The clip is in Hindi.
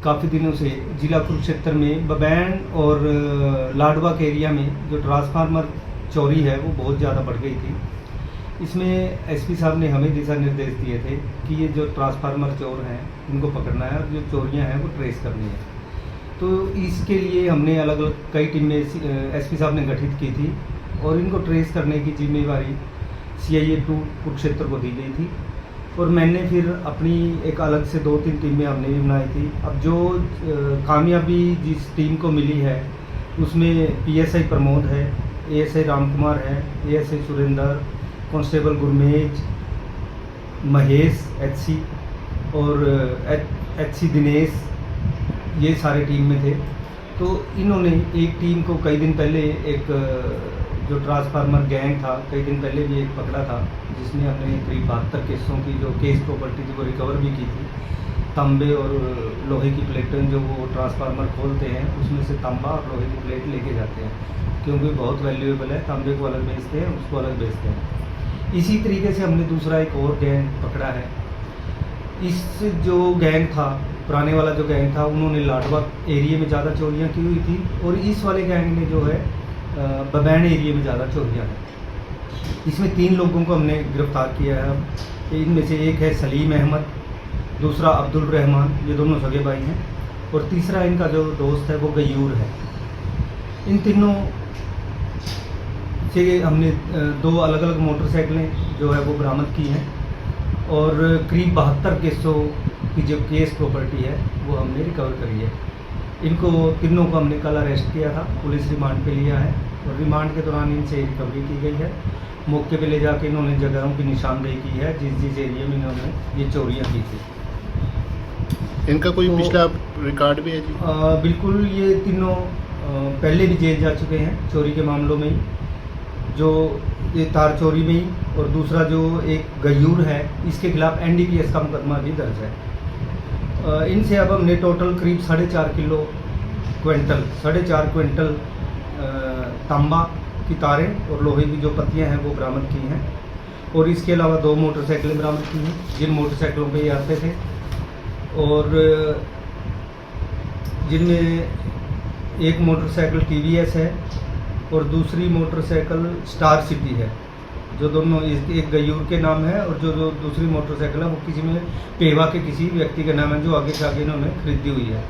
काफ़ी दिनों से जिला कुरुक्षेत्र में बबैन और लाडवा के एरिया में जो ट्रांसफार्मर चोरी है वो बहुत ज़्यादा बढ़ गई थी। इसमें एसपी साहब ने हमें दिशा निर्देश दिए थे कि ये जो ट्रांसफार्मर चोर हैं इनको पकड़ना है और जो चोरियां हैं वो ट्रेस करनी है। तो इसके लिए हमने अलग अलग कई टीमें एसपी साहब ने गठित की थी और इनको ट्रेस करने की जिम्मेवारी CIA 2 कुरुक्षेत्र को दी गई थी। और मैंने फिर अपनी एक अलग से 2-3 टीमें हमने भी बनाई थी। अब जो कामयाबी जिस टीम को मिली है उसमें PSI प्रमोद है, ASI राम कुमार है, ASI Surendra, constable Gurmej, Mahesh HC और HC दिनेश, ये सारे टीम में थे। तो इन्होंने एक टीम को कई दिन पहले एक जो ट्रांसफार्मर गैंग था कई दिन पहले भी एक पकड़ा था, जिसमें हमने करीब 72 केसों की जो केस प्रॉपर्टी थी वो रिकवर भी की थी। तांबे और लोहे की प्लेटें जो वो ट्रांसफार्मर खोलते हैं उसमें से तांबा और लोहे की प्लेट लेके जाते हैं, क्योंकि बहुत वैल्यूएबल है। तांबे को अलग बेचते हैं, उसको अलग बेचते हैं। इसी तरीके से हमने दूसरा एक और गैंग पकड़ा है। इस जो गैंग था, पुराने वाला जो गैंग था, उन्होंने लाडवा एरिया में ज़्यादा चोरियाँ की हुई थी और इस वाले गैंग ने जो है बबैन एरिया में ज़्यादा चोरियाँ हैं। इसमें 3 लोगों को हमने गिरफ्तार किया है। अब इनमें से एक है सलीम अहमद, दूसरा अब्दुल रहमान, ये दोनों सगे भाई हैं, और तीसरा इनका जो दोस्त है वो गयूर है। इन तीनों से हमने 2 अलग अलग मोटरसाइकिलें जो है वो बरामद की हैं और करीब 72 केसों की जो केस प्रॉपर्टी है वो हमने रिकवर करी है। इनको तीनों को हमने कल अरेस्ट किया था, पुलिस रिमांड पे लिया है और रिमांड के दौरान इनसे रिकवरी की गई है। मौके पे ले जाके इन्होंने जगहों की निशानदेही की है जिस एरिया में इन्होंने ये चोरियां की थी। इनका कोई तो पिछला रिकॉर्ड भी है जी? बिल्कुल, ये तीनों पहले भी जेल जा चुके हैं चोरी के मामलों में ही, जो ये तार चोरी में ही, और दूसरा जो एक गयूर है इसके खिलाफ NDPS का मुकदमा भी दर्ज है। इनसे अब हमने टोटल करीब 4.5 क्विंटल तांबा की तारें और लोहे की जो पत्तियां हैं वो बरामद की हैं और इसके अलावा 2 मोटरसाइकिलें बरामद की हैं जिन मोटरसाइकिलों पे ये आते थे और जिनमें एक मोटरसाइकिल TVS है और दूसरी मोटरसाइकिल स्टार सिटी है, जो दोनों एक गयूर के नाम है और जो दूसरी मोटरसाइकिल है वो किसी में पेवा के किसी व्यक्ति के नाम है जो आगे से आगे इन्होंने खरीदी हुई है।